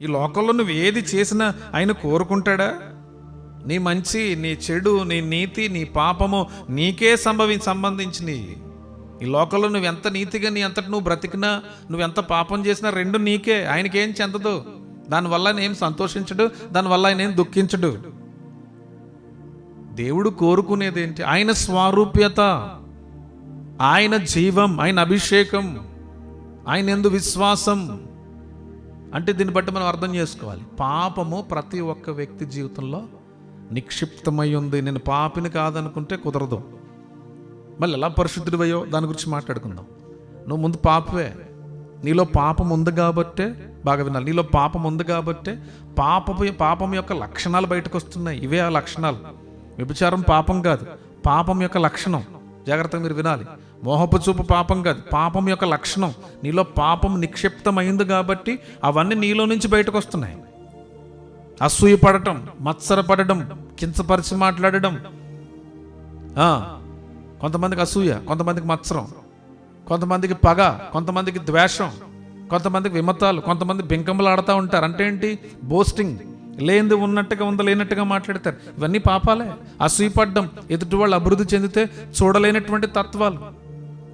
ఈ లోకంలో నువ్వు ఏది చేసినా ఆయన కోరుకుంటాడా? నీ మంచి, నీ చెడు, నీ నీతి, నీ పాపము నీకే సంబంధించినవి. ఈ లోకంలో నువ్వు ఎంత నీతిగా నీ అంతటి నువ్వు బ్రతికినా, నువ్వెంత పాపం చేసినా రెండు నీకే. ఆయనకేం చెందదు. దానివల్ల ఆయన ఏం సంతోషించడు, దానివల్ల ఆయన ఏం దుఃఖించడు. దేవుడు కోరుకునేది ఏంటి? ఆయన స్వారూప్యత, ఆయన జీవం, ఆయన అభిషేకం, ఆయన యందు విశ్వాసం. అంటే దీన్ని బట్టి మనం అర్థం చేసుకోవాలి, పాపము ప్రతి ఒక్క వ్యక్తి జీవితంలో నిక్షిప్తమై ఉంది. నేను పాపిని కాదనుకుంటే కుదరదు. మళ్ళీ ఎలా పరిశుద్ధుడివయ్యో దాని గురించి మాట్లాడుకుందాం. నువ్వు ముందు పాపవే. నీలో పాపం ఉంది కాబట్టే, బాగా వినాలి, నీలో పాపం ఉంది కాబట్టే పాపం యొక్క లక్షణాలు బయటకు వస్తున్నాయి. ఇవే ఆ లక్షణాలు. వ్యభిచారం పాపం కాదు, పాపం యొక్క లక్షణం. జాగ్రత్తగా మీరు వినాలి. మోహపు చూపు పాపం కాదు, పాపం యొక్క లక్షణం. నీలో పాపం నిక్షిప్తమైంది కాబట్టి అవన్నీ నీలో నుంచి బయటకు వస్తున్నాయి. అసూయ పడటం, మత్సరపడడం, కించపరిచి మాట్లాడడం. కొంతమందికి అసూయ, కొంతమందికి మత్సరం, కొంతమందికి పగ, కొంతమందికి ద్వేషం, కొంతమందికి విమతాలు, కొంతమంది బింకములు ఆడుతూ ఉంటారు. అంటే ఏంటి? బోస్టింగ్. లేనిది ఉన్నట్టుగా ఉందా లేనట్టుగా మాట్లాడతారు. ఇవన్నీ పాపాలే. అసూయపడ్డం, ఎదుటి వాళ్ళు అభివృద్ధి చెందితే చూడలేనటువంటి తత్వాలు.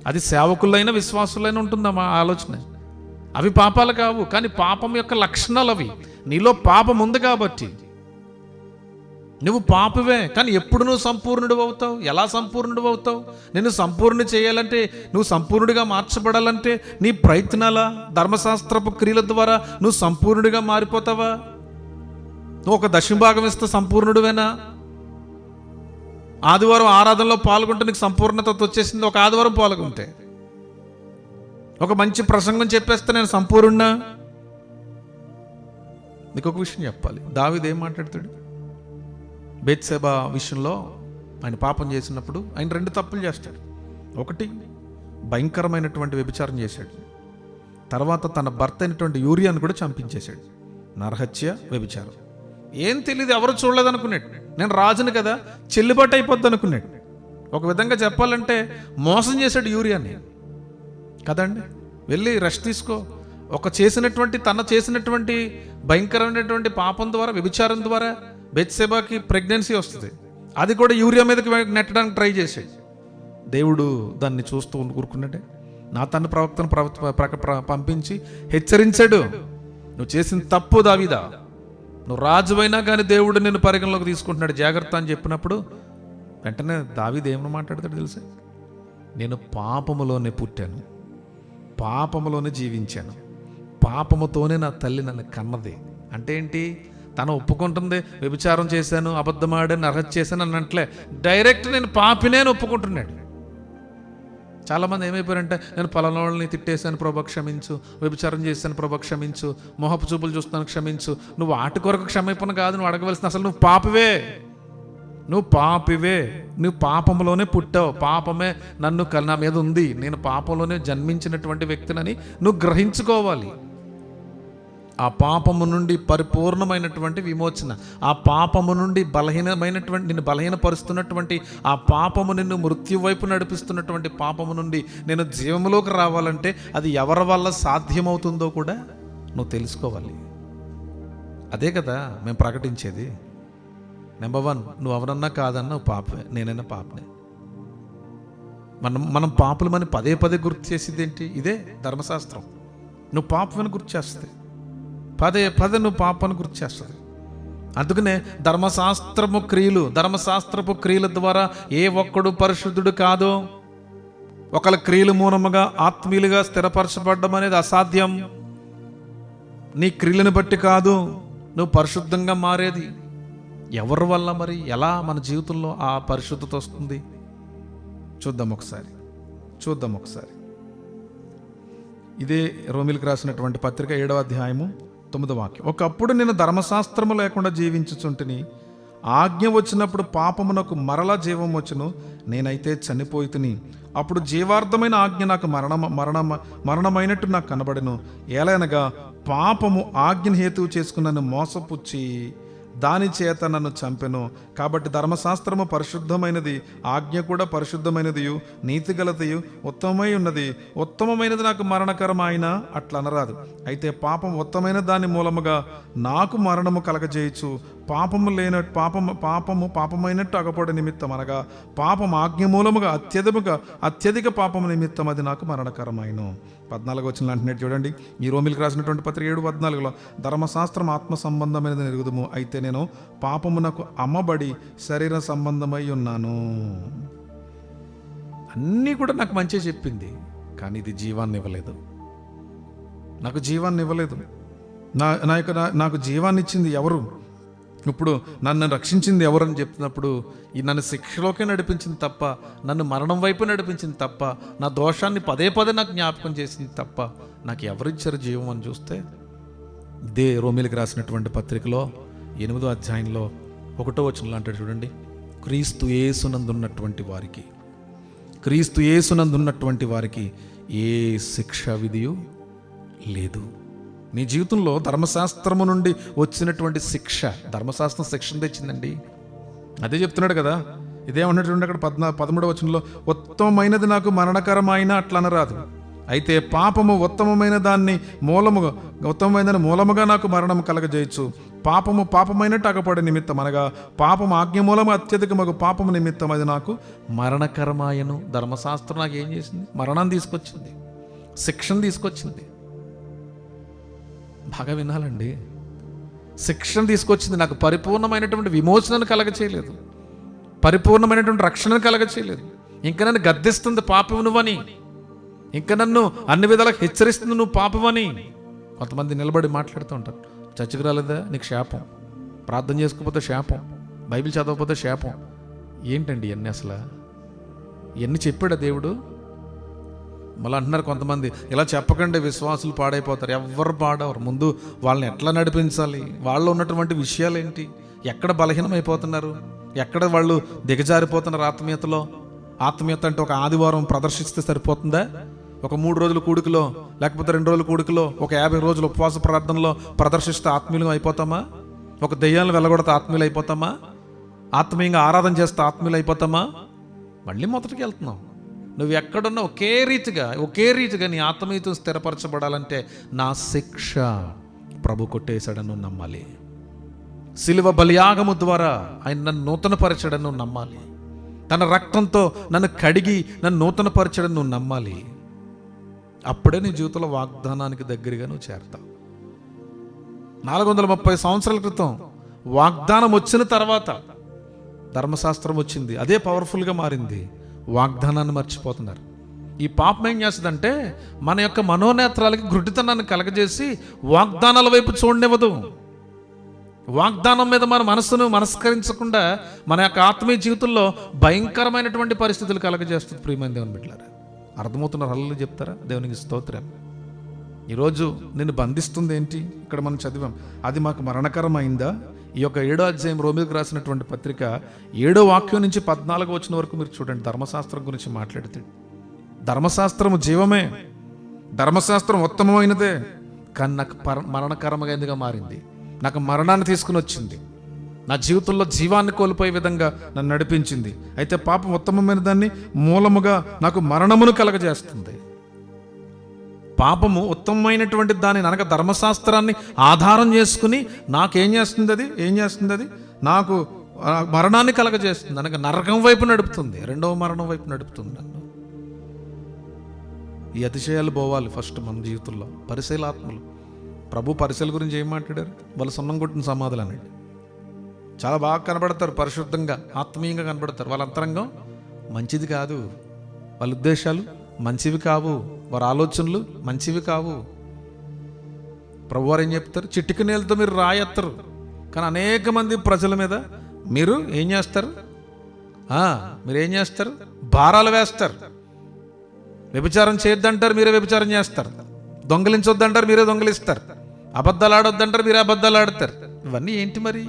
అది సేవకులైన విశ్వాసులైన ఉంటుందమ్మా ఆలోచన. అవి పాపాలు కావు, కానీ పాపం యొక్క లక్షణాలు అవి. నీలో పాపం ఉంది కాబట్టి నువ్వు పాపవే. కానీ ఎప్పుడు నువ్వు సంపూర్ణుడు అవుతావు? ఎలా సంపూర్ణుడు అవుతావు? నిన్ను సంపూర్ణ చేయాలంటే, నువ్వు సంపూర్ణుడిగా మార్చబడాలంటే నీ ప్రయత్నాల, ధర్మశాస్త్రపు క్రియల ద్వారా నువ్వు సంపూర్ణుడిగా మారిపోతావా? నువ్వు ఒక దశమభాగం ఇస్తే సంపూర్ణుడివేనా? ఆదివారం ఆరాధనలో పాల్గొంటే నీకు సంపూర్ణత వచ్చేసింది. ఒక ఆదివారం పాల్గొంటే, ఒక మంచి ప్రసంగం చెప్పేస్తే నేను సంపూర్ణ. నీకు ఒక విషయం చెప్పాలి. దావీదు ఏం మాట్లాడతాడు? బెత్షెబా విషయంలో ఆయన పాపం చేసినప్పుడు ఆయన రెండు తప్పులు చేస్తాడు. ఒకటి, భయంకరమైనటువంటి వ్యభిచారం చేశాడు. తర్వాత తన భర్త అయినటువంటి యూరియాను కూడా చంపించేశాడు. నరహత్య, వ్యభిచారం. ఏం తెలియదు, ఎవరు చూడలేదు అనుకున్నాడు. నేను రాజును కదా, చెల్లుబాటు అయిపోద్ది అనుకున్నాడు. ఒక విధంగా చెప్పాలంటే మోసం చేశాడు యూరియాని కదండి. వెళ్ళి రెస్ట్ తీసుకో. తన చేసినటువంటి భయంకరమైనటువంటి పాపం ద్వారా, వ్యభిచారం ద్వారా బెత్షెబాకి ప్రెగ్నెన్సీ వస్తుంది. అది కూడా యూరియా మీదకి నెట్టడానికి ట్రై చేశాడు. దేవుడు దాన్ని చూస్తూ ఊరుకున్నాడే. నాతాను ప్రవక్తను పంపించి హెచ్చరించాడు, నువ్వు చేసిన తప్పు దావీదా, నువ్వు రాజువైనా కానీ దేవుడు నిన్ను పరిగణలోకి తీసుకుంటున్నాడు, జాగ్రత్త అని చెప్పినప్పుడు వెంటనే దావీదు ఏమని మాట్లాడతాడు తెలుసా? నేను పాపములోనే పుట్టాను, పాపములోనే జీవించాను, పాపముతోనే నా తల్లి నన్ను కన్నది. అంటే ఏంటి? తను ఒప్పుకుంటుంది, వ్యభిచారం చేశాను, అబద్ధమాడాను, నరహత్య చేశాను అన్నట్లే డైరెక్ట్ నేను పాపినే అని ఒప్పుకుంటున్నాడు. చాలామంది ఏమైపోయారంటే, నేను పలానా వాళ్ళని తిట్టేశాను ప్రభు క్షమించు, వ్యభిచారం చేశాను ప్రభు క్షమించు, మొహపు చూపులు చూస్తాను క్షమించు. నువ్వు వాటి కొరకు క్షమాపణ కాదు నువ్వు అడగవలసిన, అసలు నువ్వు పాపివే. నువ్వు పాపంలోనే పుట్టావు, పాపమే నా మీద ఉంది, నేను పాపంలోనే జన్మించినటువంటి వ్యక్తినని నువ్వు గ్రహించుకోవాలి. ఆ పాపము నుండి పరిపూర్ణమైనటువంటి విమోచన, ఆ పాపము నుండి నిన్ను బలహీనపరుస్తున్నటువంటి ఆ పాపము, నిన్ను మృత్యు వైపు నడిపిస్తున్నటువంటి పాపము నుండి నేను జీవంలోకి రావాలంటే అది ఎవరి వల్ల సాధ్యమవుతుందో కూడా నువ్వు తెలుసుకోవాలి. అదే కదా మేము ప్రకటించేది. నెంబర్ 1, నువ్వు ఎవరన్నా కాదన్నా నువ్వు పాపే, నేనైనా పాపనే. మనం పాపులమని పదే పదే గుర్తు చేసేది ఏంటి? ఇదే ధర్మశాస్త్రం. నువ్వు పాపమని గుర్తు చేస్తుంది, పదే నువ్వు పాపని గుర్తు చేస్తుంది. అందుకనే ధర్మశాస్త్రపు క్రియల ద్వారా ఏ ఒక్కడు పరిశుద్ధుడు కాదు. ఒకళ్ళ క్రియల మూలముగా ఆత్మీయులుగా స్థిరపరచబడడం అనేది అసాధ్యం. నీ క్రియలను బట్టి కాదు నువ్వు పరిశుద్ధంగా మారేది. ఎవరి వల్ల మరి, ఎలా మన జీవితంలో ఆ పరిశుద్ధత వస్తుంది? చూద్దాం ఒకసారి. ఇదే రోమిలకు రాసినటువంటి పత్రిక 7వ అధ్యాయము 9వ వాక్యం. ఒకప్పుడు నేను ధర్మశాస్త్రము లేకుండా జీవించుచుంటిని, ఆజ్ఞ వచ్చినప్పుడు పాపమునకు మరలా జీవం వచ్చును, నేనైతే చనిపోయితిని. అప్పుడు జీవార్థమైన ఆజ్ఞ నాకు మరణమైనట్టు నాకు కనబడెను. ఏలైనగా పాపము ఆజ్ఞను హేతువు చేసుకుని నన్ను మోసపుచ్చి దాని చేత నన్ను చంపెను. కాబట్టి ధర్మశాస్త్రము పరిశుద్ధమైనది, ఆజ్ఞ కూడా పరిశుద్ధమైనదియు నీతిగలదియు ఉత్తమమై ఉన్నది. ఉత్తమమైనది నాకు మరణకరమైన అట్లా అనరాదు. అయితే పాపం ఉత్తమైన దాని మూలముగా నాకు మరణము కలగజేయచ్చు. పాపమైనట్టు అగపడే నిమిత్తం అనగా పాపం ఆజ్ఞ మూలముగా అత్యధిక పాపము నిమిత్తం అది నాకు మరణకరమైన. 14 వచనం అంటున్నాడు చూడండి, ఈ రోమిలకు రాసినటువంటి పత్రిక 7:14 ధర్మశాస్త్రం ఆత్మ సంబంధమైనది ఎరుగుదుము, అయితే నేను పాపమునకు అమ్మబడి శరీర సంబంధమై ఉన్నాను. అన్నీ కూడా నాకు మంచిగా చెప్పింది, కానీ ఇది జీవాన్ని ఇవ్వలేదు. నాకు జీవాన్ని ఇవ్వలేదు. నాకు జీవాన్ని ఇచ్చింది ఎవరు? ఇప్పుడు నన్ను రక్షించింది ఎవరని చెప్తున్నప్పుడు ఈ నన్ను శిక్షలోకే నడిపించింది తప్ప, నన్ను మరణం వైపు నడిపించింది తప్ప, నా దోషాన్ని పదే నాకు జ్ఞాపకం చేసింది తప్ప నాకు ఎవరిచ్చారు జీవం అని చూస్తే, ఇదే రోమిలకు రాసినటువంటి పత్రికలో 8వ అధ్యాయంలో 1వ వచనంలో అంటాడు చూడండి, క్రీస్తు యేసునందున్నటువంటి వారికి ఏ శిక్ష విధియు లేదు. నీ జీవితంలో ధర్మశాస్త్రము నుండి వచ్చినటువంటి శిక్ష, ధర్మశాస్త్రం శిక్షణ తెచ్చిందండి. అదే చెప్తున్నాడు కదా, ఇదేమన్నాడు చూడండి అక్కడ 13వ వచనంలో, ఉత్తమమైనది నాకు మరణకరమైన అట్లా అనరాదు. అయితే పాపము ఉత్తమమైన దాన్ని మూలముగా నాకు మరణం కలగజేయచ్చు. పాపమైనట్టు అగపడే నిమిత్తం అనగా పాపము ఆజ్ఞ మూలము అత్యధికమగు పాపము నిమిత్తం అది నాకు మరణకరమాయను. ధర్మశాస్త్రం నాకు ఏం చేసింది? మరణాన్ని తీసుకొచ్చింది, శిక్షణ తీసుకొచ్చింది. బాగా వినాలండి, శిక్షణ తీసుకొచ్చింది. నాకు పరిపూర్ణమైనటువంటి విమోచనను కలగచేయలేదు, పరిపూర్ణమైనటువంటి రక్షణను కలగచేయలేదు. ఇంకా నన్ను గద్దిస్తుంది పాపము నువ్వని, ఇంకా నన్ను అన్ని విధాలకు హెచ్చరిస్తుంది నువ్వు పాపమని. కొంతమంది నిలబడి మాట్లాడుతూ ఉంటారు, చర్చికి రాలేదా నీకు శాపం, ప్రార్థన చేసుకోకపోతే శాపం, బైబిల్ చదవకపోతే శాపం. ఏంటండి ఇవన్నీ? అసలు ఇవన్నీ చెప్పాడా దేవుడు? మళ్ళీ అంటున్నారు కొంతమంది, ఇలా చెప్పకండి విశ్వాసులు పాడైపోతారు. ఎవ్వరు పాడవరు. ముందు వాళ్ళని ఎట్లా నడిపించాలి, వాళ్ళు ఉన్నటువంటి విషయాలు ఏంటి, ఎక్కడ బలహీనమైపోతున్నారు, ఎక్కడ వాళ్ళు దిగజారిపోతున్నారు ఆత్మీయతలో. ఆత్మీయత అంటే ఒక ఆదివారం ప్రదర్శిస్తే సరిపోతుందా? ఒక 3 రోజుల కూడికలో, లేకపోతే 2 రోజుల కూడికలో, ఒక 50 రోజుల ఉపవాస ప్రార్థనలో ప్రదర్శిస్తే ఆత్మీయులు అయిపోతామా? ఒక దెయ్యాలను వెళ్ళగొడితే ఆత్మీయులు అయిపోతామా? ఆత్మీయంగా ఆరాధన చేస్తే ఆత్మీయులు అయిపోతామా? మళ్ళీ మొదటికి వెళ్తున్నాం. నువ్వు ఎక్కడున్నా ఒకే రీతిగా నీ ఆత్మీయతను స్థిరపరచబడాలంటే నా శిక్ష ప్రభు కొట్టేశాడని నమ్మాలి. శిలువ బలియాగము ద్వారా ఆయన నన్ను నూతనపరచడని నమ్మాలి. తన రక్తంతో నన్ను కడిగి నన్ను నూతనపరచడని నువ్వు నమ్మాలి. అప్పుడే నీ జీవితంలో వాగ్దానానికి దగ్గరగా నువ్వు చేరతావు. 430 సంవత్సరాల క్రితం వాగ్దానం వచ్చిన తర్వాత ధర్మశాస్త్రం వచ్చింది, అదే పవర్ఫుల్గా మారింది. వాగ్దానాన్ని మర్చిపోతున్నారు. ఈ పాపం ఏం చేస్తుందంటే మన యొక్క మనోనేత్రాలకి గుడ్డితనాన్ని కలగజేసి వాగ్దానాల వైపు చూడనివ్వదు. వాగ్దానం మీద మన మనసును మనస్కరించకుండా మన యొక్క ఆత్మీయ జీవితంలో భయంకరమైనటువంటి పరిస్థితులు కలగజేస్తుంది. ప్రియమైన దేవుని బిడ్డలారా, అర్థమవుతున్న హల్లు చెప్తారా? దేవునికి స్తోత్రం. ఈరోజు నిన్ను బంధిస్తుంది ఏంటి? ఇక్కడ మనం చదివాం, అది మాకు మరణకరమైందా? ఈ యొక్క 7వ అధ్యాయం రోమిలకు రాసినటువంటి పత్రిక 7వ వాక్యం నుంచి 14వ వచనం వరకు మీరు చూడండి. ధర్మశాస్త్రం గురించి మాట్లాడుతాడు. ధర్మశాస్త్రము జీవమే, ధర్మశాస్త్రం ఉత్తమమైనదే, కానీ నాకు మరణకరమైనదిగా మారింది. నాకు మరణాన్ని తీసుకుని వచ్చింది, నా జీవితంలో జీవాన్ని కోల్పోయే విధంగా నన్ను నడిపించింది. అయితే పాపం ఉత్తమమైన దాన్ని మూలముగా నాకు మరణమును కలగజేస్తుంది. పాపము ఉత్తమమైనటువంటి దాన్ని అనగా ధర్మశాస్త్రాన్ని ఆధారం చేసుకుని నాకేం చేస్తుంది? అది నాకు మరణాన్ని కలగజేస్తుంది, అనగా నరకం వైపు నడుపుతుంది, 2వ మరణం వైపు నడుపుతుంది నన్ను. ఈ అతిశయాలు పోవాలి ఫస్ట్ మన జీవితంలో. పరిశీలాత్మలు ప్రభు పరిశీల గురించి ఏం మాట్లాడారు? వాళ్ళు సున్నం కొట్టిన సమాధులు అన్నాడు. చాలా బాగా కనబడతారు, పరిశుద్ధంగా ఆత్మీయంగా కనబడతారు. వాళ్ళ అంతరంగం మంచిది కాదు, వాళ్ళ ఉద్దేశాలు మంచివి కావు, వారి ఆలోచనలు మంచివి కావు. ప్రభువారు ఏం చెప్తారు? చిటికి నేలతో మీరు రాయెత్తరు, కానీ అనేక మంది ప్రజల మీద మీరు ఏం చేస్తారు? భారాలు వేస్తారు. వ్యభిచారం చేయొద్దంటారు, మీరే వ్యభిచారం చేస్తారు. దొంగలించొద్దంటారు, మీరే దొంగలిస్తారు. అబద్ధాలు ఆడొద్దంటారు, మీరే అబద్ధాలు ఆడతారు. ఇవన్నీ ఏంటి మరి?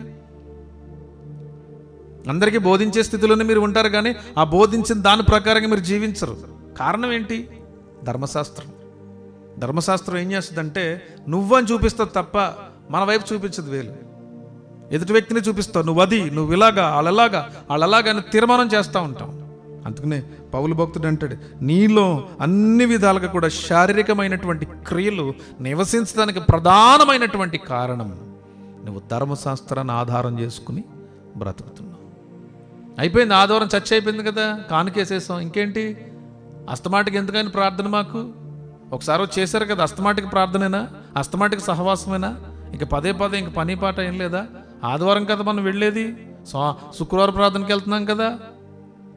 అందరికీ బోధించే స్థితిలోనే మీరు ఉంటారు, కానీ ఆ బోధించిన దాని ప్రకారంగా మీరు జీవించరు. కారణం ఏంటి? ధర్మశాస్త్రం ఏం చేస్తుందంటే నువ్వని చూపిస్తుంది తప్ప మన వైపు చూపించదు. ఎదుటి వ్యక్తిని చూపిస్తావు, నువ్వు ఇలాగా వాళ్ళలాగా అని తీర్మానం చేస్తూ ఉంటాం. అందుకనే పౌలు భక్తుడు అంటాడు, నీలో అన్ని విధాలుగా కూడా శారీరకమైనటువంటి క్రియలు నివసించడానికి ప్రధానమైనటువంటి కారణం నువ్వు ధర్మశాస్త్రాన్ని ఆధారం చేసుకుని బ్రతుకుతున్నావు. అయిపోయింది, ఆదివారం చర్చ అయిపోయింది కదా, కానుకేసేసాం, ఇంకేంటి అస్తమాటికి ఎందుకని ప్రార్థన? మాకు ఒకసారి చేశారు కదా, అస్తమాటికి ప్రార్థనేనా, అస్తమాటికి సహవాసమేనా? ఇంక పదే ఇంక పని పాట ఏం లేదా? ఆదివారం కదా మనం వెళ్ళేది, శుక్రవారం ప్రార్థనకి వెళ్తున్నాం కదా.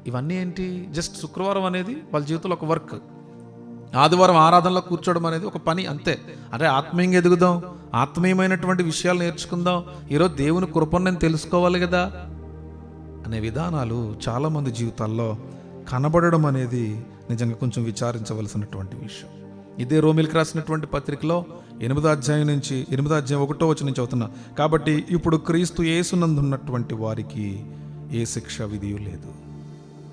ఇవన్నీ ఏంటి? జస్ట్ శుక్రవారం అనేది వాళ్ళ జీవితంలో ఒక వర్క్, ఆదివారం ఆరాధనలో కూర్చోవడం అనేది ఒక పని, అంతే. అంటే ఆత్మీయంగా ఎదుగుదాం, ఆత్మీయమైనటువంటి విషయాలు నేర్చుకుందాం, ఈరోజు దేవుని కృపను నేను తెలుసుకోవాలి కదా అనే విధానాలు చాలామంది జీవితాల్లో కనబడడం అనేది నిజంగా కొంచెం విచారించవలసినటువంటి విషయం. ఇదే రోమిలికి రాసినటువంటి పత్రికలో 8వ అధ్యాయం 1వ వచనం నుంచి చదువుతున్నా. కాబట్టి ఇప్పుడు క్రీస్తు యేసునందున్నటువంటి వారికి ఏ శిక్ష విధియు లేదు.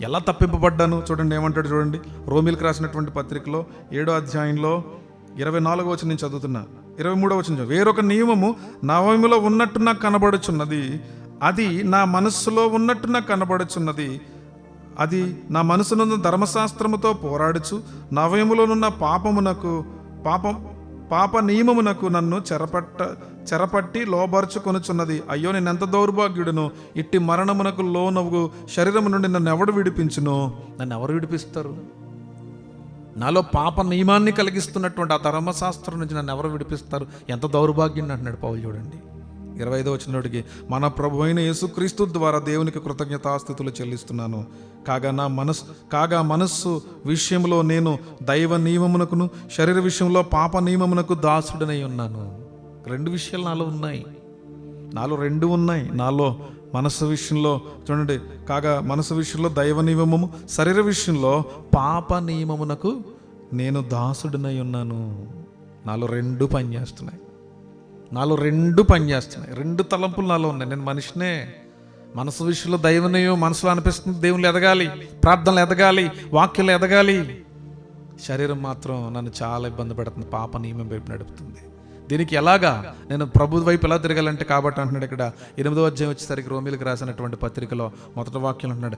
ఎలా తప్పింపబడ్డాను చూడండి, ఏమంటాడు చూడండి. రోమిలికి రాసినటువంటి పత్రికలో 7వ అధ్యాయంలో 24వ వచనం నుంచి చదువుతున్నా. 23వ వచనం, వేరొక నియమము నా వయములో ఉన్నట్టు నాకు కనబడుచున్నది, అది నా మనస్సులో ఉన్నట్టు నాకు కనబడుచున్నది, అది నా మనసునున్న ధర్మశాస్త్రముతో పోరాడుచు నవయములోనున్న పాప నియమమునకు నన్ను చెరపట్టి లోబర్చుకొనుచున్నది. అయ్యో నేనెంత దౌర్భాగ్యుడును, ఇట్టి మరణమునకు లోనవు శరీరము నుండి నన్ను ఎవడు విడిపించును? నన్ను ఎవరు విడిపిస్తారు? నాలో పాప నియమాన్ని కలిగిస్తున్నటువంటి ఆ ధర్మశాస్త్రం నుంచి నన్ను ఎవరు విడిపిస్తారు? ఎంత దౌర్భాగ్యం అంటున్నాడు పౌలు. చూడండి 25వ వచనంలోకి, మన ప్రభు అయిన యేసుక్రీస్తు ద్వారా దేవునికి కృతజ్ఞతాస్తుతులు చెల్లిస్తున్నాను. కాగా మనస్సు విషయంలో నేను దైవ నియమమునకును శరీర విషయంలో పాప నియమమునకు దాసుడనై ఉన్నాను. 2 విషయాలు నాలో ఉన్నాయి, నాలో 2 ఉన్నాయి. నాలో మనస్సు విషయంలో చూడండి, కాగా మనస్సు విషయంలో దైవ నియమము, శరీర విషయంలో పాప నియమమునకు నేను దాసుడనై ఉన్నాను. నాలో 2 పనిచేస్తున్నాయి, 2 తలంపులు నాలో ఉన్నాయి. నేను మనిషినే. మనసు విషయంలో దైవనయం మనసులో అనిపిస్తుంది, దేవుళ్ళు ఎదగాలి, ప్రార్థనలు ఎదగాలి, వాక్యాలు ఎదగాలి. శరీరం మాత్రం నన్ను చాలా ఇబ్బంది పెడుతుంది, పాప నియమం వైపు నడుపుతుంది. దీనికి ఎలాగా నేను ప్రభు వైపు ఎలా తిరగాలంటే, కాబట్టి అంటున్నాడు ఇక్కడ 8వ అధ్యాయం వచ్చేసరికి రోమిలికి రాసినటువంటి పత్రికలో మొదటి వాక్యం అంటున్నాడు,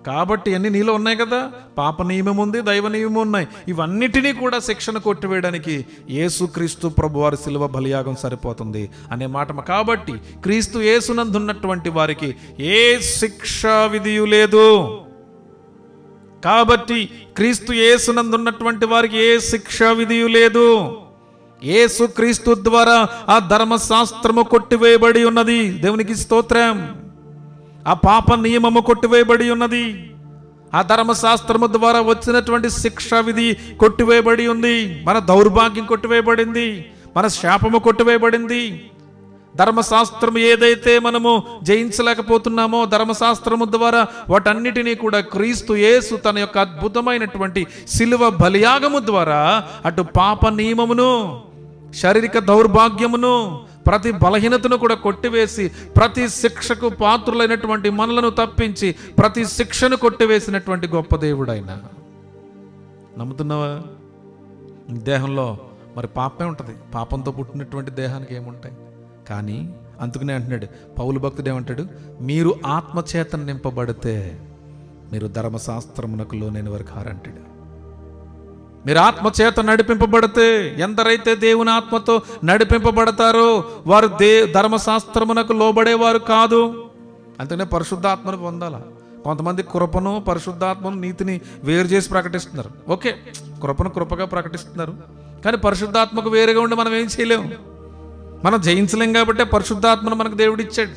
కాబట్టి అన్నీ నీలో ఉన్నాయి కదా, పాప నియమం ఉంది, దైవ నియమం ఉన్నాయి. ఇవన్నిటినీ కూడా శిక్షణ కొట్టివేయడానికి యేసుక్రీస్తు ప్రభువారి శిలువ బలియాగం సరిపోతుంది అనే మాట. కాబట్టి క్రీస్తు యేసునందున్నటువంటి వారికి ఏ శిక్ష విధియు లేదు. కాబట్టి క్రీస్తు యేసునందున్నటువంటి వారికి ఏ శిక్ష విధియు లేదు. యేసుక్రీస్తు ద్వారా ఆ ధర్మశాస్త్రము కొట్టివేయబడి ఉన్నది. దేవునికి స్తోత్రం. ఆ పాప నియమము కొట్టివేయబడి ఉన్నది. ఆ ధర్మశాస్త్రము ద్వారా వచ్చినటువంటి శిక్ష విధి కొట్టివేయబడి ఉంది. మన దౌర్భాగ్యం కొట్టివేయబడింది, మన శాపము కొట్టివేయబడింది. ధర్మశాస్త్రం ఏదైతే మనము జయించలేకపోతున్నామో, ధర్మశాస్త్రము ద్వారా వాటన్నిటినీ కూడా క్రీస్తు యేసు తన యొక్క అద్భుతమైనటువంటి శిలువ బలియాగము ద్వారా అటు పాప నియమమును, శారీరక దౌర్భాగ్యమును, ప్రతి బలహీనతను కూడా కొట్టివేసి ప్రతి శిక్షకు పాత్రులైనటువంటి మనలను తప్పించి ప్రతి శిక్షను కొట్టివేసినటువంటి గొప్ప దేవుడైన. నమ్ముతున్నావా? దేహంలో మరి పాపమే ఉంటుంది. పాపంతో పుట్టినటువంటి దేహానికి ఏముంటాయి? కానీ అందుకనే అంటున్నాడు పౌలు భక్తుడు, ఏమంటాడు? మీరు ఆత్మచేత నింపబడితే మీరు ధర్మశాస్త్రమునకు లోనైన వారు కారంటాడు. మీరు ఆత్మచేత నడిపింపబడితే, ఎందరైతే దేవుని ఆత్మతో నడిపింపబడతారో వారు ధర్మశాస్త్రమునకు లోబడేవారు కాదు. అందుకనే పరిశుద్ధాత్మను పొందాలా. కొంతమంది కృపను, పరిశుద్ధాత్మను, నీతిని వేరు చేసి ప్రకటిస్తున్నారు. ఓకే, కృపను కృపగా ప్రకటిస్తున్నారు, కానీ పరిశుద్ధాత్మకు వేరుగా ఉండి మనం ఏం చేయలేము. మనం జయించలేం కాబట్టి పరిశుద్ధాత్మను మనకు దేవుడు ఇచ్చాడు.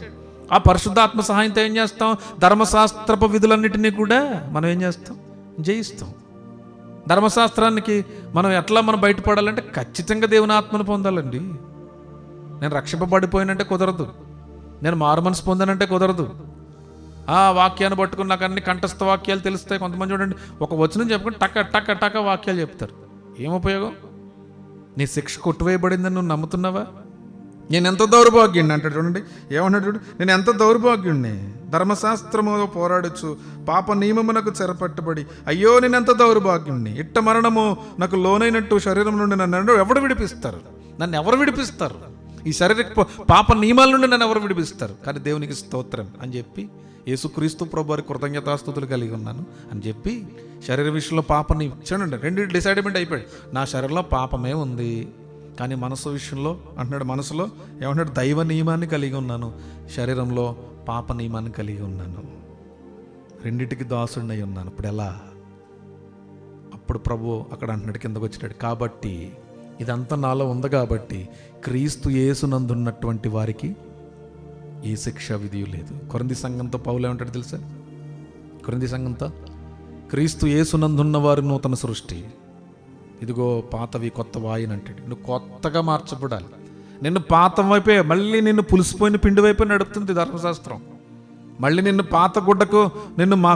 ఆ పరిశుద్ధాత్మ సహాయంతో ఏం చేస్తాం? ధర్మశాస్త్రపు విధులన్నిటినీ కూడా మనం ఏం చేస్తాం? జయిస్తాం. ధర్మశాస్త్రానికి మనం బయటపడాలంటే ఖచ్చితంగా దేవుని ఆత్మను పొందాలండి. నేను రక్షింపబడిపోయినంటే కుదరదు, నేను మారు మనసు పొందానంటే కుదరదు. ఆ వాక్యాన్ని పట్టుకుని నాకు అన్ని కంఠస్థ వాక్యాలు తెలుస్తాయి. కొంతమంది చూడండి, ఒక వచనం చెప్పుకొని టక వాక్యాలు చెప్తారు. ఏం ఉపయోగం? నీ శిక్ష కొట్టువేయబడిందని నువ్వు నమ్ముతున్నావా? నేను ఎంత దౌర్భాగ్యుడిని అంటాడు. చూడండి ఏమన్నాడు చూడు, నేను ఎంత దౌర్భాగ్యుడిని, ధర్మశాస్త్రముతో పోరాడచ్చు పాప నియమమునకు చెరపట్టుబడి, అయ్యో నేను ఎంత దౌర్భాగ్యుడిని, ఇట్ట మరణము నాకు లోనైనట్టు శరీరం నుండి నన్ను ఎవరు విడిపిస్తారు? ఈ శారీరక పాప నియమాల నుండి నన్ను ఎవరు విడిపిస్తారు? కానీ దేవునికి స్తోత్రం అని చెప్పి, యేసుక్రీస్తు ప్రభు వారి కృతజ్ఞతాస్తుతులు కలిగి ఉన్నాను అని చెప్పి, శరీర విషయంలో పాపని చూడండి, రెండు డిసైడ్మెంట్ అయిపోయాడు. నా శరీరంలో పాపమే ఉంది, కానీ మనసు విషయంలో అంటున్నాడు, మనసులో ఏమంటాడు, దైవ నియమాన్ని కలిగి ఉన్నాను, శరీరంలో పాప నియమాన్ని కలిగి ఉన్నాను, రెండిటికి దాసుడినై ఉన్నాను. ఇప్పుడు ఎలా? అప్పుడు ప్రభు అక్కడ అంటున్నాడు, కిందకు వచ్చినాడు, కాబట్టి ఇదంతా నాలో ఉంది కాబట్టి క్రీస్తు యేసునందున్నటువంటి వారికి ఏ శిక్ష విధియు లేదు. కొరింథీ సంఘంతో పౌలు ఏమంటాడు తెలుసా? కొరింథీ సంఘంతో, క్రీస్తు యేసునందున్న వారు నూతన సృష్టి, ఇదిగో పాతవి కొత్తవాయి అని అంటాడు. నువ్వు కొత్తగా మార్చబడాలి. నిన్ను పాత వైపే, మళ్ళీ నిన్ను పులిసిపోయిన పిండి వైపే నడుపుతుంది ధర్మశాస్త్రం. మళ్ళీ నిన్ను పాత గుడ్డకు, నిన్ను మా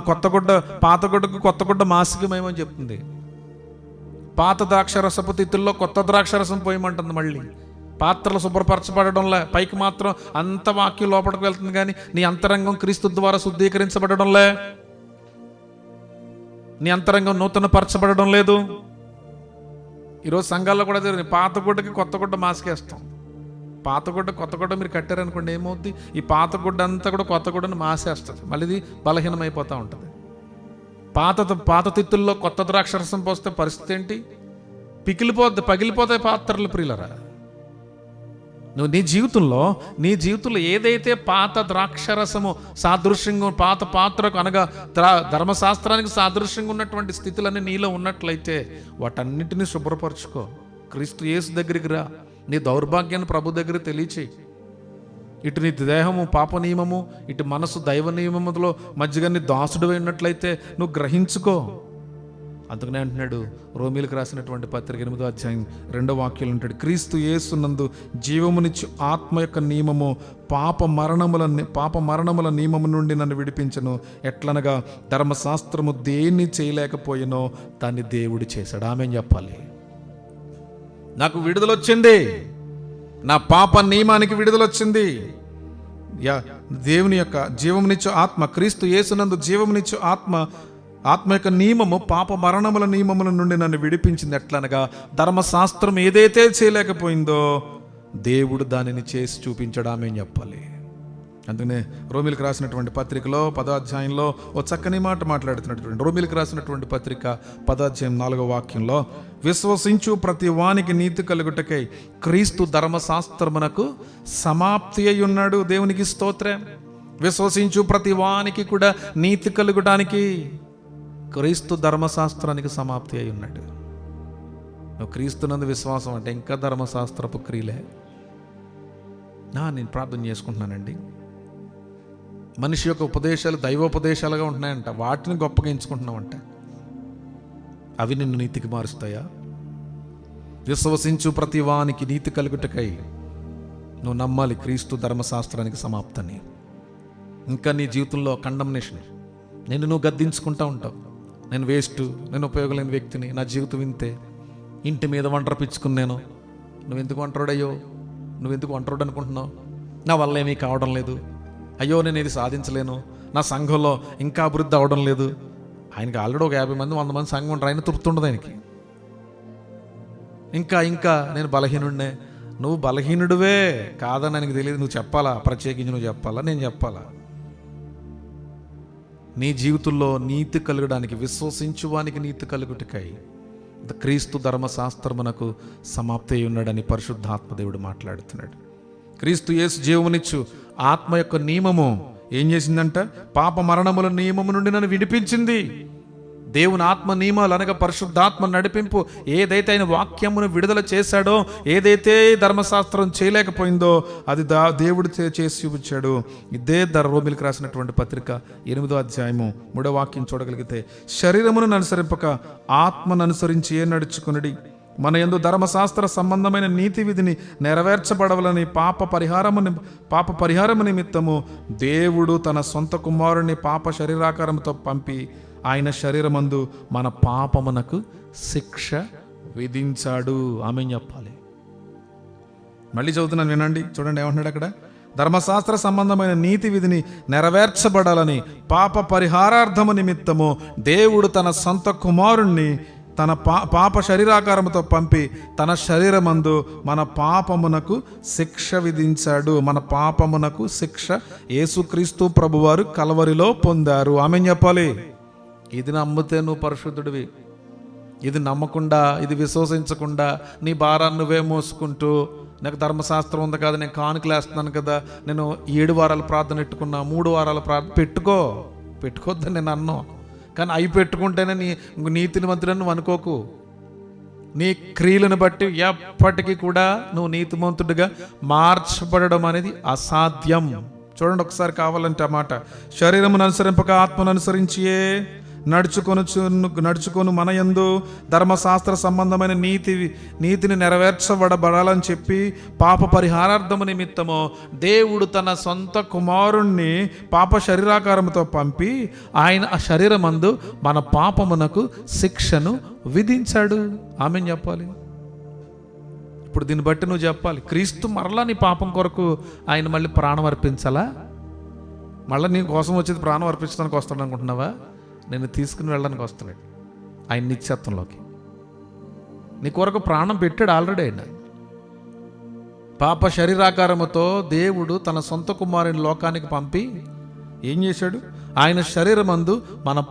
పాత గుడ్డకు కొత్త గుడ్డ మాసికమేమని చెప్తుంది. పాత ద్రాక్షరసపు తిత్తుల్లో కొత్త ద్రాక్షరసం పోయమంటుంది. మళ్ళీ పాత్రలు శుభ్రపరచబడడంలే, పైకి మాత్రం అంత వాక్యం లోపలికి వెళ్తుంది, కానీ నీ అంతరంగం క్రీస్తు ద్వారా శుద్ధీకరించబడడంలే, నీ అంతరంగం నూతన పరచబడడం లేదు. ఈరోజు సంఘాల్లో కూడా జరిగింది, పాత గుడ్డకి కొత్త గుడ్డ మాసికేస్తాం. పాత గుడ్డ కొత్త గుడ్డ మీరు కట్టారనుకోండి, ఏమవుద్ది, ఈ పాత గుడ్డ అంతా కూడా కొత్త గుడ్డను మాసేస్తుంది, మళ్ళీ ఇది బలహీనమైపోతూ ఉంటుంది. పాత తిత్తుల్లో కొత్త ద్రాక్షరసం పోస్తే పరిస్థితి ఏంటి? పగిలిపోతాయి పాత్రలు. ప్రియులరా, నువ్వు నీ జీవితంలో ఏదైతే పాత ద్రాక్షరసము సాదృశ్యంగా, పాత పాత్రకు అనగా ధర్మశాస్త్రానికి సాదృశ్యంగా ఉన్నటువంటి స్థితులన్నీ నీలో ఉన్నట్లయితే వాటన్నిటినీ శుభ్రపరచుకో. క్రీస్తు యేసు దగ్గరికి రా, నీ దౌర్భాగ్యాన్ని ప్రభు దగ్గర తెలియచేయి. ఇటు నీ దేహము పాప నియమము, ఇటు మనసు దైవ నియమములో మధ్యగా నీ దాసుడు అయినట్లయితే నువ్వు గ్రహించుకో. అందుకనే అంటున్నాడు రోమీలకు రాసినటువంటి పత్రిక 8వ అధ్యాయం 2వ వాక్యం అంటాడు, క్రీస్తు యేసునందు జీవమునిచ్చు ఆత్మ యొక్క నియమము పాప మరణముల నియమము నుండి నన్ను విడిపించను. ఎట్లనగా ధర్మశాస్త్రము దేన్ని చేయలేకపోయినో దాన్ని దేవుడు చేశాడు. ఆమె చెప్పాలి, నాకు విడుదల వచ్చింది, నా పాప నియమానికి విడుదల వచ్చింది. దేవుని యొక్క జీవమునిచ్చు ఆత్మ, క్రీస్తు యేసునందు జీవమునిచ్చు ఆత్మ యొక్క నియమము పాప మరణముల నియమముల నుండి నన్ను విడిపించింది. ఎట్లనగా ధర్మశాస్త్రం ఏదైతే చేయలేకపోయిందో దేవుడు దానిని చేసి చూపించడం. ఆమె చెప్పాలి. అందుకనే రోమిలకు రాసినటువంటి పత్రికలో 10వ అధ్యాయంలో ఓ చక్కని మాట మాట్లాడుతున్నటువంటి, రోమిలకు రాసినటువంటి పత్రిక 10వ అధ్యాయం 4వ వాక్యంలో, విశ్వసించు ప్రతి వానికి నీతి కలుగుటకై క్రీస్తు ధర్మశాస్త్రమునకు సమాప్తి అయి ఉన్నాడు. దేవునికి స్తోత్రం. విశ్వసించు ప్రతి వానికి కూడా నీతి కలుగుటానికి క్రీస్తు ధర్మశాస్త్రానికి సమాప్తి అయి ఉన్నాడు. నువ్వు క్రీస్తునందు విశ్వాసం అంటే ఇంకా ధర్మశాస్త్రపు క్రియలే. నేను ప్రార్థన చేసుకుంటున్నానండి, మనిషి యొక్క ఉపదేశాలు దైవోపదేశాలుగా ఉంటున్నాయంట, వాటిని గొప్పగా ఎంచుకుంటున్నావంట, అవి నిన్ను నీతికి మారుస్తాయా? విశ్వసించు ప్రతి వానికి నీతి కలుగుటకై నువ్వు నమ్మాలి క్రీస్తు ధర్మశాస్త్రానికి సమాప్తని. ఇంకా నీ జీవితంలో కండమ్నేషన్, నువ్వు గద్దించుకుంటూ ఉంటావు, నేను వేస్ట్, నేను ఉపయోగం లేని వ్యక్తిని, నా జీవితం ఇంతే, ఇంటి మీద ఒంటరి పిచ్చుకున్నాను, నువ్వెందుకు ఒంటరుడయ్యో, నువ్వెందుకు ఒంటరుడు అనుకుంటున్నావు, నా వల్ల ఏమీ కావడం లేదు, అయ్యో నేను ఇది సాధించలేను, నా సంఘంలో ఇంకా అభివృద్ధి అవ్వడం లేదు. ఆయనకి ఆల్రెడీ ఒక 50 మంది 100 మంది సంఘం ఉంటారు, ఆయన తృప్తి ఉండదు ఆయనకి. ఇంకా నేను బలహీనుడినే. నువ్వు బలహీనుడివే కాదని ఆయనకి తెలియదు. నువ్వు చెప్పాలా, ప్రత్యేకించి నువ్వు చెప్పాలా, నేను చెప్పాలా? నీ జీవితంలో నీతి కలగడానికి, విశ్వసించువానికి నీతి కలుగుటకై క్రీస్తు ధర్మశాస్త్రమునకు సమాప్తి అయి ఉన్నాడని పరిశుద్ధాత్మ దేవుడు మాట్లాడుతున్నాడు. క్రీస్తు యేసు జీవమునిచ్చు ఆత్మ యొక్క నియమము ఏం చేసిందంట? పాప మరణముల నియమము నుండి నన్ను విడిపించింది. దేవుని ఆత్మ నియమాలు అనగా పరిశుద్ధాత్మ నడిపింపు, ఏదైతే ఆయన వాక్యమును విడుదల చేశాడో, ఏదైతే ధర్మశాస్త్రం చేయలేకపోయిందో అది దేవుడు చేసి చూపించాడు. ఇదే రోమిలకు రాసినటువంటి పత్రిక 8వ అధ్యాయము 3వ వాక్యం చూడగలిగితే, శరీరమును అనుసరింపక ఆత్మను అనుసరించి నడుచుకునడి, మన యందు ధర్మశాస్త్ర సంబంధమైన నీతి విధిని నెరవేర్చబడవలని పాప పరిహారము నిమిత్తము దేవుడు తన సొంత కుమారుని పాప శరీరాకారంతో పంపి ఆయన శరీరమందు మన పాపమునకు శిక్ష విధించాడు. ఆమె చెప్పాలి. మళ్ళీ చదువుతున్నాను, వినండి, చూడండి ఏమంటున్నాడు అక్కడ. ధర్మశాస్త్ర సంబంధమైన నీతి విధిని నెరవేర్చబడాలని పాప పరిహారార్థము నిమిత్తము దేవుడు తన సొంత కుమారుణ్ణి తన పాప శరీరాకారముతో పంపి తన శరీరమందు మన పాపమునకు శిక్ష విధించాడు. మన పాపమునకు శిక్ష యేసుక్రీస్తు ప్రభువారు కలవరిలో పొందారు. ఆమేన్ చెప్పాలి. ఇది నమ్మితే నువ్వు పరిశుద్ధుడివి. ఇది నమ్మకుండా, ఇది విశ్వసించకుండా నీ భారాన్ని నువ్వే మోసుకుంటూ, నాకు ధర్మశాస్త్రం ఉంది కదా, నేను కానుకలు వేస్తున్నాను కదా, నేను 7 వారాల ప్రార్థన పెట్టుకున్నా, 3 వారాల ప్రార్థన పెట్టుకోవద్దని నేను అన్నాను. కానీ అవి పెట్టుకుంటేనే నీతిని మంత్రులను నువ్వు అనుకోకు. నీ క్రియలను బట్టి ఎప్పటికీ కూడా నువ్వు నీతిమంతుడిగా మార్చబడడం అనేది అసాధ్యం. చూడండి ఒకసారి కావాలంటే ఆ మాట, శరీరమును అనుసరింపక ఆత్మను అనుసరించియే నడుచుకొను మన యందు ధర్మశాస్త్ర సంబంధమైన నీతిని నెరవేర్చబడాలని చెప్పి పాప పరిహారార్థము నిమిత్తము దేవుడు తన సొంత కుమారుణ్ణి పాప శరీరాకారముతో పంపి ఆయన ఆ శరీరమందు మన పాపమునకు శిక్షను విధించాడు. ఆమేన్ చెప్పాలి. ఇప్పుడు దీన్ని బట్టి నువ్వు చెప్పాలి, క్రీస్తు మరలా నీ పాపం కొరకు ఆయన మళ్ళీ ప్రాణం అర్పించాలా? మళ్ళీ నీ కోసం వచ్చేది ప్రాణం అర్పించడానికి వస్తాడు అనుకుంటున్నావా? నేను తీసుకుని వెళ్ళడానికి వస్తున్నాడు ఆయన నిత్యత్వంలోకి. నీ కొరకు ప్రాణం పెట్టాడు ఆల్రెడీ. ఆయన పాప శరీరాకారముతో దేవుడు తన సొంత కుమారుని లోకానికి పంపి ఏం చేశాడు? ఆయన శరీరమందు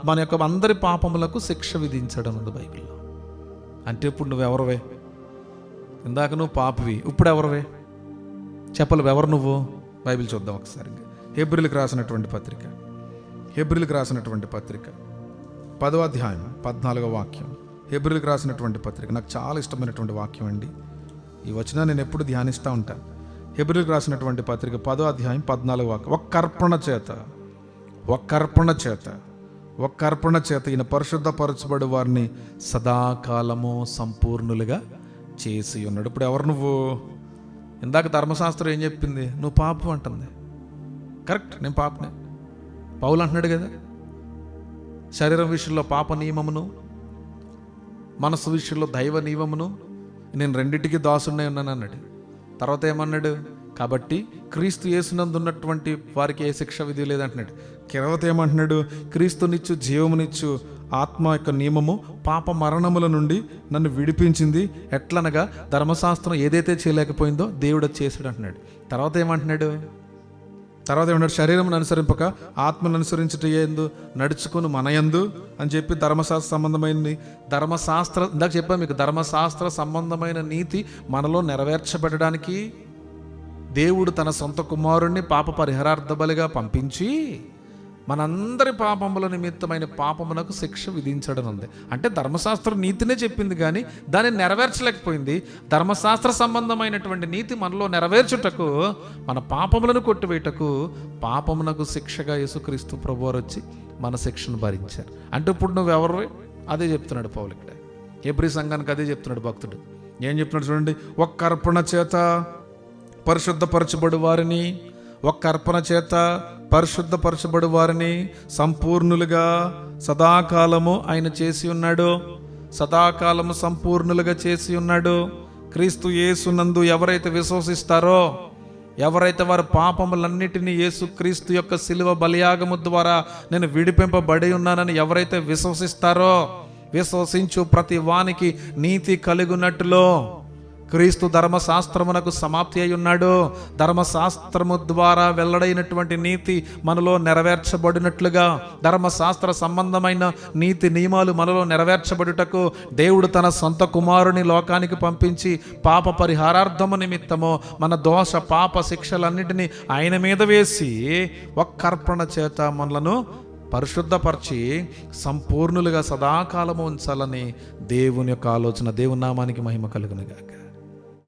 మన యొక్క అందరి పాపములకు శిక్ష విధించాడు అన్నది బైబిల్లో. అంటే ఇప్పుడు నువ్వెవరవే? ఇందాక నువ్వు పాపివి, ఇప్పుడు ఎవరవే చెప్పలేవు. ఎవరు నువ్వు? బైబిల్ చూద్దాం ఒకసారి. హెబ్రీలకు రాసినటువంటి పత్రిక 10వ అధ్యాయం 14వ వాక్యం. హెబ్రీలకు రాసినటువంటి పత్రిక నాకు చాలా ఇష్టమైనటువంటి వాక్యం అండి. ఈ వచనాన్ని నేను ఎప్పుడు ధ్యానిస్తూ ఉంటాను. హెబ్రీలకు రాసినటువంటి పత్రిక 10వ అధ్యాయం 14వ వాక్యం. ఒక్క అర్పణ చేత ఈయన పరిశుద్ధపరచబడు వారిని సదాకాలము సంపూర్ణులుగా చేసి ఉన్నాడు. ఇప్పుడు ఎవరు నువ్వు? ఇందాక ధర్మశాస్త్రం ఏం చెప్పింది? నువ్వు పాపం అంటుంది. కరెక్ట్, నేను పాపనే. పౌలు అంటున్నాడు కదా, శరీరం విషయంలో పాప నియమమును, మనసు విషయంలో దైవ నియమమును నేను రెండింటికి దాసుడినే ఉన్నాను అన్నాడు. తర్వాత ఏమన్నాడు? కాబట్టి క్రీస్తు యేసునందు ఉన్నటువంటి వారికి ఏ శిక్ష విధి లేదంటున్నాడు. తర్వాత ఏమంటున్నాడు? క్రీస్తునిచ్చు జీవమునిచ్చు ఆత్మ యొక్క నియమము పాప మరణముల నుండి నన్ను విడిపించింది. ఎట్లనగా ధర్మశాస్త్రం ఏదైతే చేయలేకపోయిందో దేవుడు చేశాడు అంటున్నాడు. తర్వాత ఏమంటున్నాడు? శరీరమును అనుసరింపక ఆత్మను అనుసరించుట యందు నడుచుకుని మన యందు అని చెప్పి ధర్మశాస్త్ర సంబంధమైన ఇందాక చెప్పాను మీకు, ధర్మశాస్త్ర సంబంధమైన నీతి మనలో నెరవేర్చబడడానికి దేవుడు తన సొంత కుమారుణ్ణి పాప పరిహారార్థ బలిగా పంపించి మనందరి పాపముల నిమిత్తమైన పాపమునకు శిక్ష విధించడం ఉంది. అంటే ధర్మశాస్త్రం నీతినే చెప్పింది కానీ దాన్ని నెరవేర్చలేకపోయింది. ధర్మశాస్త్ర సంబంధమైనటువంటి నీతి మనలో నెరవేర్చుటకు, మన పాపములను కొట్టివేయటకు పాపమునకు శిక్షగా యేసుక్రీస్తు ప్రభువారు వచ్చి మన శిక్షను భరించారు. అంటే ఇప్పుడు నువ్వెవరు? అదే చెప్తున్నాడు పౌలు ఇక్కడ. హెబ్రీ సంఘానికి అదే చెప్తున్నాడు భక్తుడు. ఏం చెప్తున్నాడు చూడండి, ఒక్క అర్పణ చేత పరిశుద్ధపరచబడు వారిని సంపూర్ణులుగా సదాకాలము ఆయన చేసి ఉన్నాడు. సదాకాలము సంపూర్ణులుగా చేసి ఉన్నాడు. క్రీస్తు యేసునందు ఎవరైతే విశ్వసిస్తారో, ఎవరైతే వారి పాపములన్నిటినీ యేసు క్రీస్తు యొక్క శిలువ బలియాగము ద్వారా నేను విడిపింపబడి ఉన్నానని ఎవరైతే విశ్వసిస్తారో, విశ్వసించు ప్రతి వానికి నీతి కలుగునట్టులో క్రీస్తు ధర్మశాస్త్రమునకు సమాప్తి అయి ఉన్నాడు. ధర్మశాస్త్రము ద్వారా వెల్లడైనటువంటి నీతి మనలో నెరవేర్చబడినట్లుగా, ధర్మశాస్త్ర సంబంధమైన నీతి నియమాలు మనలో నెరవేర్చబడుటకు దేవుడు తన సొంత కుమారుని లోకానికి పంపించి పాప పరిహారార్థము నిమిత్తము మన దోష పాప శిక్షలన్నిటినీ ఆయన మీద వేసి ఒక్క అర్పణ చేత మనలను పరిశుద్ధపరిచి సంపూర్ణులుగా సదాకాలము ఉంచాలని దేవుని యొక్క ఆలోచన. దేవుని నామానికి మహిమ కలుగును గాక.